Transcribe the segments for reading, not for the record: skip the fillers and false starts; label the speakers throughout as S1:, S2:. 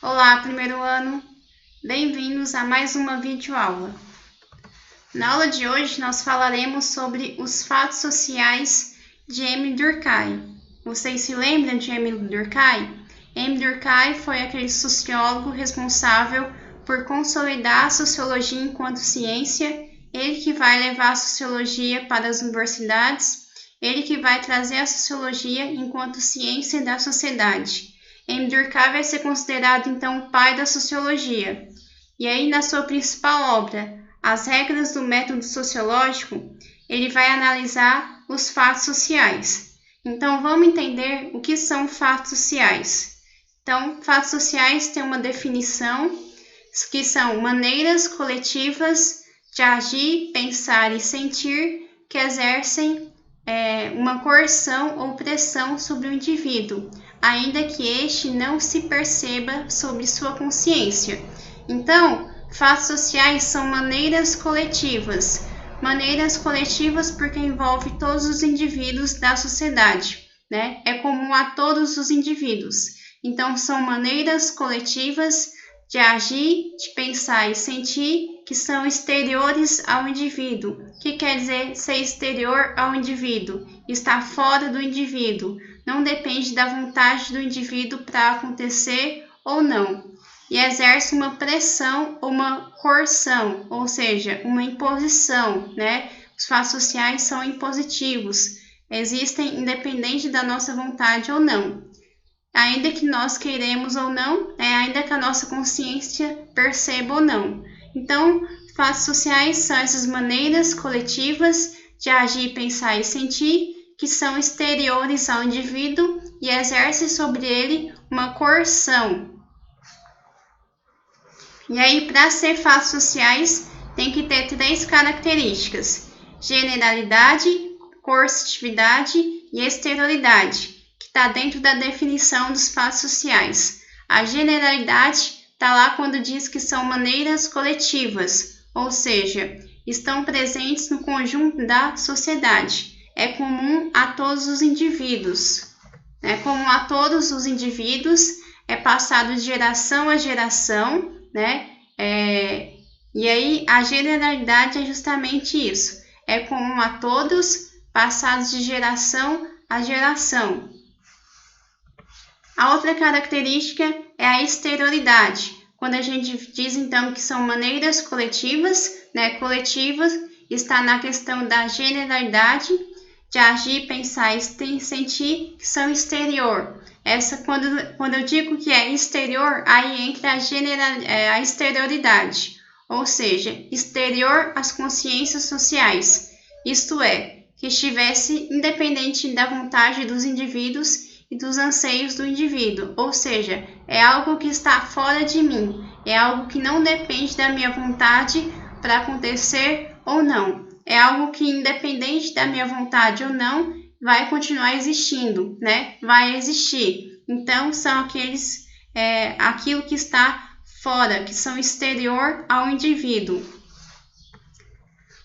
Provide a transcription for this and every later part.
S1: Olá, primeiro ano! Bem-vindos a mais uma videoaula. Na aula de hoje, nós falaremos sobre os fatos sociais de Émile Durkheim. Vocês se lembram de Émile Durkheim? Émile Durkheim foi aquele sociólogo responsável por consolidar a sociologia enquanto ciência, ele que vai levar a sociologia para as universidades, ele que vai trazer a sociologia enquanto ciência da sociedade. Émile Durkheim vai ser considerado, então, o pai da sociologia. E aí, na sua principal obra, As Regras do Método Sociológico, ele vai analisar os fatos sociais. Então, vamos entender o que são fatos sociais. Então, fatos sociais têm uma definição, que são maneiras coletivas de agir, pensar e sentir que exercem uma coerção ou pressão sobre o indivíduo, ainda que este não se perceba sobre sua consciência. Então, fatos sociais são maneiras coletivas porque envolve todos os indivíduos da sociedade, né? É comum a todos os indivíduos. Então, são maneiras coletivas de agir, de pensar e sentir que são exteriores ao indivíduo. O que quer dizer ser exterior ao indivíduo? Está fora do indivíduo. Não depende da vontade do indivíduo para acontecer ou não. E exerce uma pressão ou uma coerção, ou seja, uma imposição, né? Os fatos sociais são impositivos, existem independente da nossa vontade ou não. Ainda que nós queiremos ou não, ainda que a nossa consciência perceba ou não. Então, fatos sociais são essas maneiras coletivas de agir, pensar e sentir que são exteriores ao indivíduo e exercem sobre ele uma coerção. E aí, para ser fatos sociais, tem que ter 3 características: generalidade, coercitividade e exterioridade, que está dentro da definição dos fatos sociais. A generalidade está lá quando diz que são maneiras coletivas, ou seja, estão presentes no conjunto da sociedade. É comum a todos os indivíduos. É comum a todos os indivíduos, é passado de geração a geração, né? E aí a generalidade é justamente isso. É comum a todos, passados de geração a geração. A outra característica é a exterioridade, quando a gente diz então que são maneiras coletivas, né? Coletivas está na questão da generalidade, de agir, pensar e sentir, que são exterior. Essa, quando eu digo que é exterior, aí entra a exterioridade, ou seja, exterior às consciências sociais, isto é, que estivesse independente da vontade dos indivíduos e dos anseios do indivíduo, ou seja, é algo que está fora de mim, é algo que não depende da minha vontade para acontecer ou não. É algo que, independente da minha vontade ou não, vai continuar existindo, né? Vai existir. Então, são aquilo que está fora, que são exterior ao indivíduo.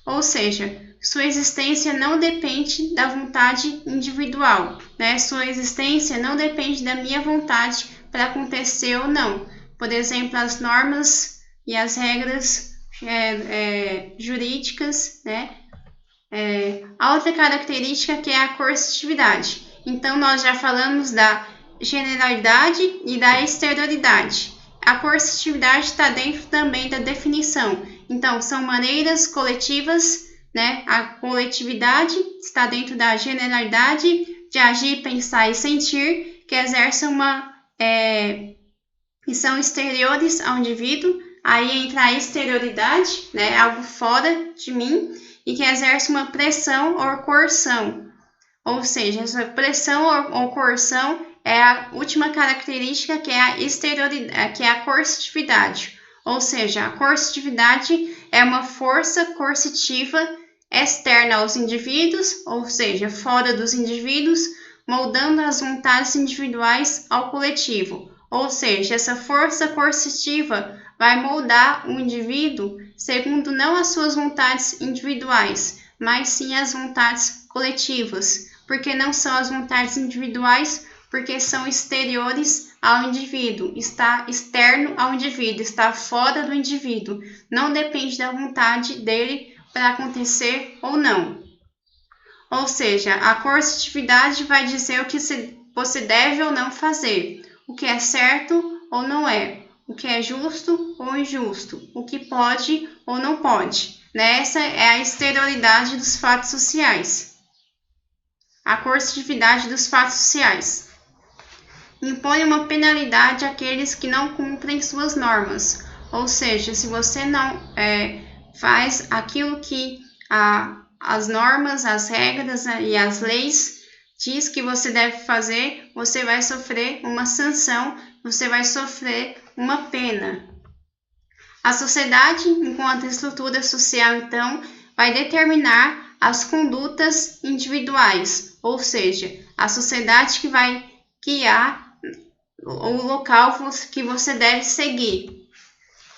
S1: Ou seja, sua existência não depende da vontade individual, né? Sua existência não depende da minha vontade para acontecer ou não. Por exemplo, as normas e as regras jurídicas, né? A outra característica que é a coercitividade. Então, nós já falamos da generalidade e da exterioridade. A coercitividade está dentro também da definição. Então, são maneiras coletivas, né? A coletividade está dentro da generalidade de agir, pensar e sentir, que exercem que são exteriores ao indivíduo. Aí entra a exterioridade, né? Algo fora de mim e que exerce uma pressão ou coerção. Ou seja, essa pressão ou coerção é a última característica, que é a exterioridade, que é a coercitividade. Ou seja, a coercitividade é uma força coercitiva externa aos indivíduos, ou seja, fora dos indivíduos, moldando as vontades individuais ao coletivo. Ou seja, essa força coercitiva vai moldar o indivíduo segundo não as suas vontades individuais, mas sim as vontades coletivas. Porque não são as vontades individuais, porque são exteriores ao indivíduo, está externo ao indivíduo, está fora do indivíduo, não depende da vontade dele para acontecer ou não. Ou seja, a coercitividade vai dizer o que você deve ou não fazer, o que é certo ou não é, o que é justo ou injusto, o que pode ou não pode. Essa é a exterioridade dos fatos sociais. A coercitividade dos fatos sociais impõe uma penalidade àqueles que não cumprem suas normas. Ou seja, se você não faz aquilo que as normas, as regras e as leis diz que você deve fazer, você vai sofrer uma sanção, você vai sofrer uma pena. A sociedade, enquanto estrutura social, então, vai determinar as condutas individuais, ou seja, a sociedade que vai guiar o local que você deve seguir.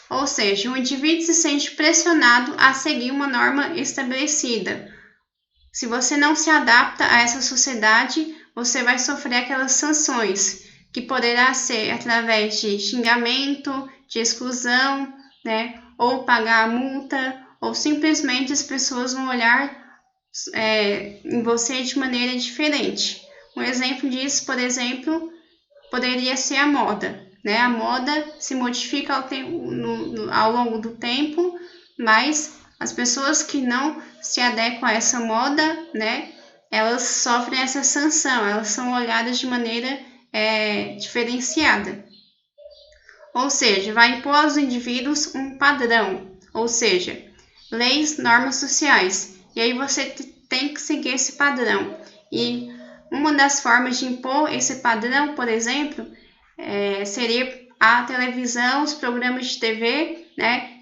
S1: Ou seja, o indivíduo se sente pressionado a seguir uma norma estabelecida. Se você não se adapta a essa sociedade, você vai sofrer aquelas sanções, que poderá ser através de xingamento, de exclusão, ou pagar a multa, ou simplesmente as pessoas vão olhar em você de maneira diferente. Um exemplo disso, por exemplo, poderia ser a moda. A moda se modifica ao longo do tempo, mas as pessoas que não se adequam a essa moda, elas sofrem essa sanção, elas são olhadas de maneira diferenciada. Ou seja, vai impor aos indivíduos um padrão, ou seja, leis, normas sociais. E aí você tem que seguir esse padrão. E uma das formas de impor esse padrão, por exemplo, seria a televisão, os programas de TV,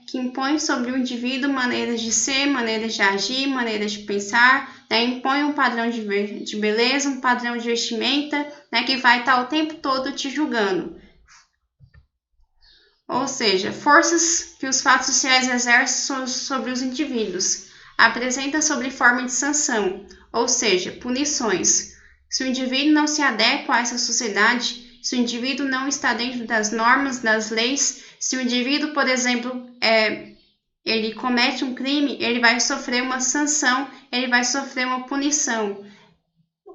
S1: que impõem sobre o indivíduo maneiras de ser, maneiras de agir, maneiras de pensar, impõe um padrão de beleza, um padrão de vestimenta, que vai estar o tempo todo te julgando. Ou seja, forças que os fatos sociais exercem sobre os indivíduos, apresenta sob forma de sanção, ou seja, punições. Se o indivíduo não se adequa a essa sociedade, se o indivíduo não está dentro das normas, das leis, se o indivíduo, por exemplo, ele comete um crime, ele vai sofrer uma sanção, ele vai sofrer uma punição,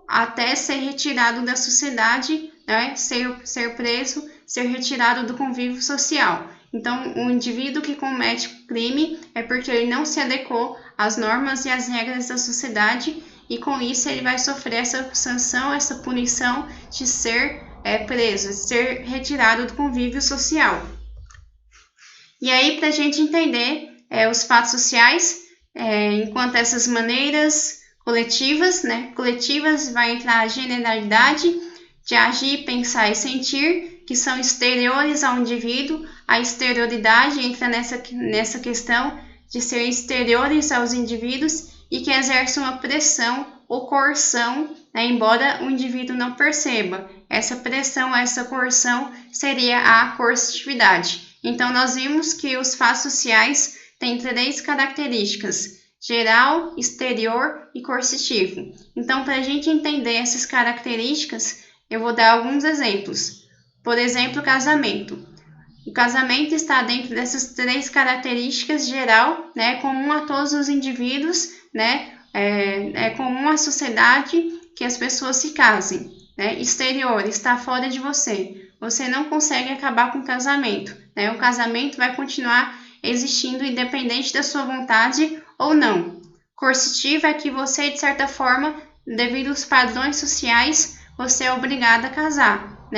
S1: até ser retirado da sociedade, ser preso, ser retirado do convívio social. Então, o indivíduo que comete crime é porque ele não se adequou às normas e às regras da sociedade, e com isso ele vai sofrer essa sanção, essa punição de ser preso, de ser retirado do convívio social. E aí, para a gente entender os fatos sociais, enquanto essas maneiras coletivas, coletivas vai entrar a generalidade de agir, pensar e sentir, que são exteriores ao indivíduo. A exterioridade entra nessa questão de ser exteriores aos indivíduos e que exercem uma pressão ou coerção, embora o indivíduo não perceba. Essa pressão, essa coerção seria a coercitividade. Então, nós vimos que os fatos sociais têm 3 características: geral, exterior e coercitivo. Então, para a gente entender essas características, eu vou dar alguns exemplos. Por exemplo, o casamento. O casamento está dentro dessas 3 características: geral, comum a todos os indivíduos, é comum à sociedade que as pessoas se casem. Exterior, está fora de você. Você não consegue acabar com o casamento. O casamento vai continuar existindo independente da sua vontade ou não. Coercitivo é que você, de certa forma, devido aos padrões sociais, você é obrigado a casar.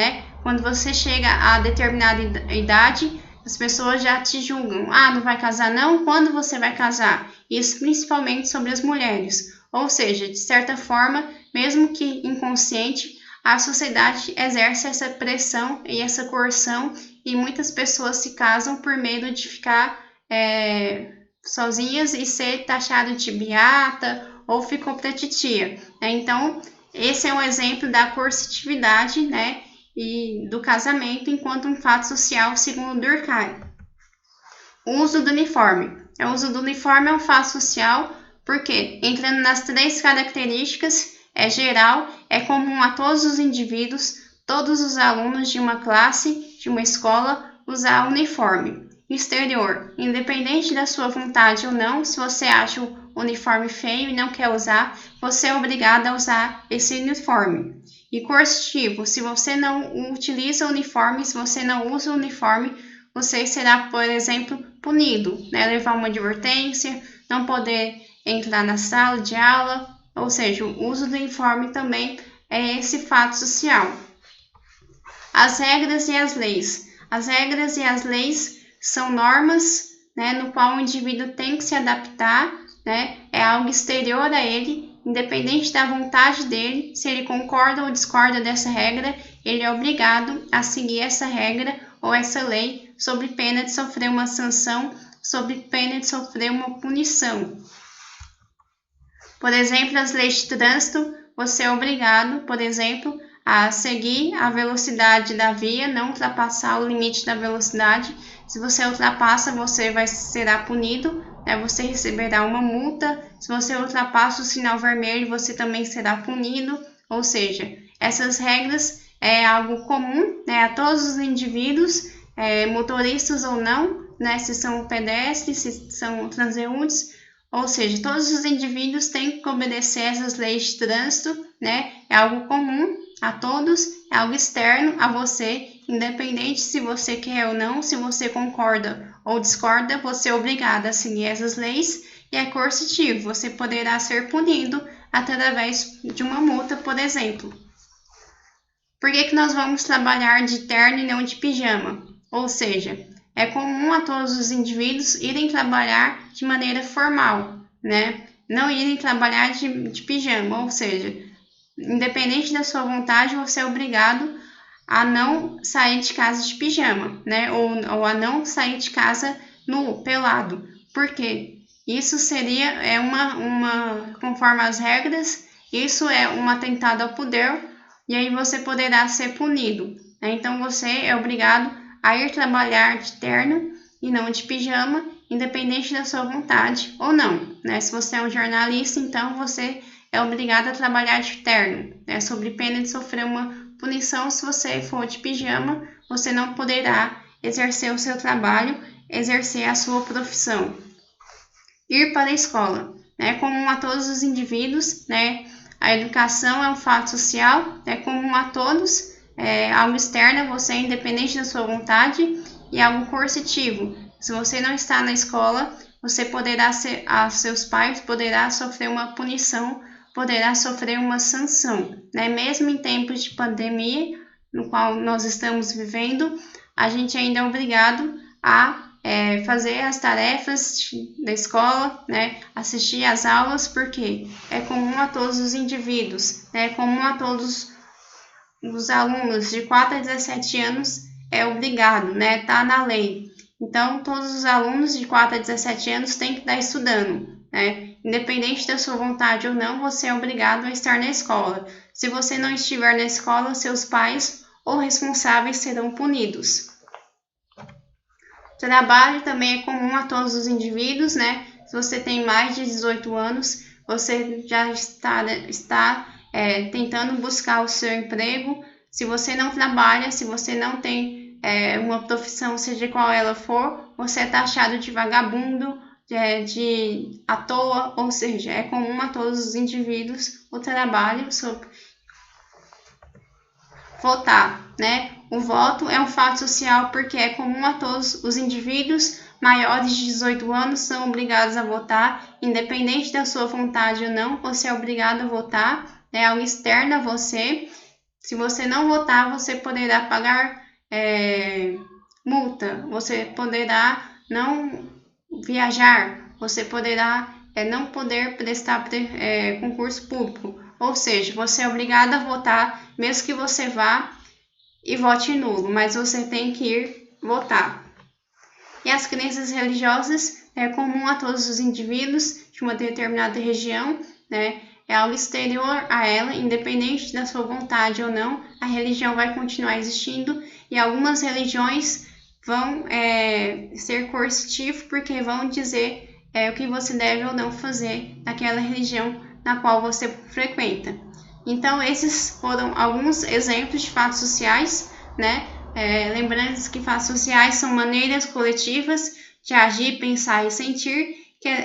S1: Quando você chega a determinada idade, as pessoas já te julgam. Não vai casar não? Quando você vai casar? Isso principalmente sobre as mulheres. Ou seja, de certa forma, mesmo que inconsciente, a sociedade exerce essa pressão e essa coerção, e muitas pessoas se casam por medo de ficar sozinhas e ser taxado de beata ou ficou pra titia. Então, esse é um exemplo da coercitividade, e do casamento enquanto um fato social, segundo Durkheim. O uso do uniforme. O uso do uniforme é um fato social porque, entrando nas 3 características, é geral, é comum a todos os indivíduos, todos os alunos de uma classe, de uma escola, usar uniforme. Exterior, independente da sua vontade ou não, se você acha o uniforme feio e não quer usar, você é obrigado a usar esse uniforme. E coercitivo, se você não utiliza o uniforme, se você não usa o uniforme, você será, por exemplo, punido, né? Levar uma advertência, não poder entrar na sala de aula, ou seja, o uso do uniforme também é esse fato social. As regras e as leis. As regras e as leis são normas, né, no qual o indivíduo tem que se adaptar, né, é algo exterior a ele, independente da vontade dele, se ele concorda ou discorda dessa regra, ele é obrigado a seguir essa regra ou essa lei, sob pena de sofrer uma sanção, sob pena de sofrer uma punição. Por exemplo, as leis de trânsito, você é obrigado, por exemplo, a seguir a velocidade da via, não ultrapassar o limite da velocidade. Se você ultrapassa, você será punido, né? Você receberá uma multa. Se você ultrapassa o sinal vermelho, você também será punido. Ou seja, essas regras é algo comum, né, a todos os indivíduos, motoristas ou não, né, se são pedestres, se são transeuntes. Ou seja, todos os indivíduos têm que obedecer essas leis de trânsito, né? É algo comum a todos, é algo externo a você, independente se você quer ou não, se você concorda ou discorda, você é obrigado a seguir essas leis e é coercitivo, você poderá ser punido através de uma multa, por exemplo. Por que nós vamos trabalhar de terno e não de pijama? Ou seja, é comum a todos os indivíduos irem trabalhar de maneira formal, né? Não irem trabalhar de pijama, ou seja, independente da sua vontade, você é obrigado a não sair de casa de pijama, né? Ou a não sair de casa nu, pelado. Por quê? Isso seria conforme as regras, isso é um atentado ao poder e aí você poderá ser punido, né? Então você é obrigado a ir trabalhar de terno e não de pijama, independente da sua vontade ou não, né? Se você é um jornalista, então você é obrigado a trabalhar de terno, né? Sob pena de sofrer uma punição. Se você for de pijama, você não poderá exercer o seu trabalho, exercer a sua profissão. Ir para a escola, né? Comum a todos os indivíduos, né? A educação é um fato social, é comum a todos, é algo externo a você, independente da sua vontade, e algo coercitivo. Se você não está na escola, você poderá seus pais poderá sofrer uma punição, poderá sofrer uma sanção, né? Mesmo em tempos de pandemia, no qual nós estamos vivendo, a gente ainda é obrigado a fazer as tarefas da escola, né? Assistir às aulas, porque é comum a todos os indivíduos, né? É comum a todos os alunos de 4 a 17 anos, é obrigado, né? Tá na lei. Então, todos os alunos de 4 a 17 anos têm que estar estudando, né? Independente da sua vontade ou não, você é obrigado a estar na escola. Se você não estiver na escola, seus pais ou responsáveis serão punidos. Trabalho também é comum a todos os indivíduos, né? Se você tem mais de 18 anos, você já está tentando buscar o seu emprego. Se você não trabalha, se você não tem uma profissão, seja qual ela for, você é taxado de vagabundo, de à toa, ou seja, é comum a todos os indivíduos o trabalho sobre votar, né? O voto é um fato social porque é comum a todos os indivíduos maiores de 18 anos são obrigados a votar, independente da sua vontade ou não, você é obrigado a votar, é algo externo a você. Se você não votar, você poderá pagar multa, você poderá não viajar, você poderá não poder prestar concurso público. Ou seja, você é obrigado a votar, mesmo que você vá e vote nulo, mas você tem que ir votar. E as crenças religiosas é comum a todos os indivíduos de uma determinada região, né? É algo exterior a ela, independente da sua vontade ou não, a religião vai continuar existindo e algumas religiões vão ser coercitivas porque vão dizer o que você deve ou não fazer naquela religião na qual você frequenta. Então, esses foram alguns exemplos de fatos sociais, né? Lembrando que fatos sociais são maneiras coletivas de agir, pensar e sentir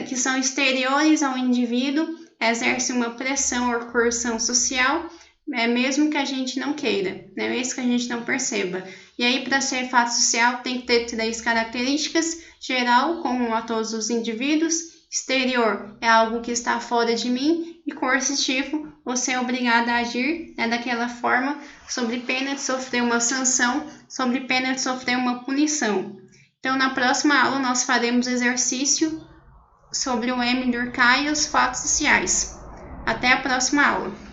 S1: que são exteriores ao indivíduo, exercem uma pressão ou coerção social, mesmo que a gente não queira, né? Mesmo que a gente não perceba. E aí, para ser fato social, tem que ter 3 características: geral, comum a todos os indivíduos; exterior, é algo que está fora de mim; e coercitivo, você é obrigado a agir, né, daquela forma, sob pena de sofrer uma sanção, sob pena de sofrer uma punição. Então, na próxima aula, nós faremos exercício sobre o M. Durkheim e os fatos sociais. Até a próxima aula!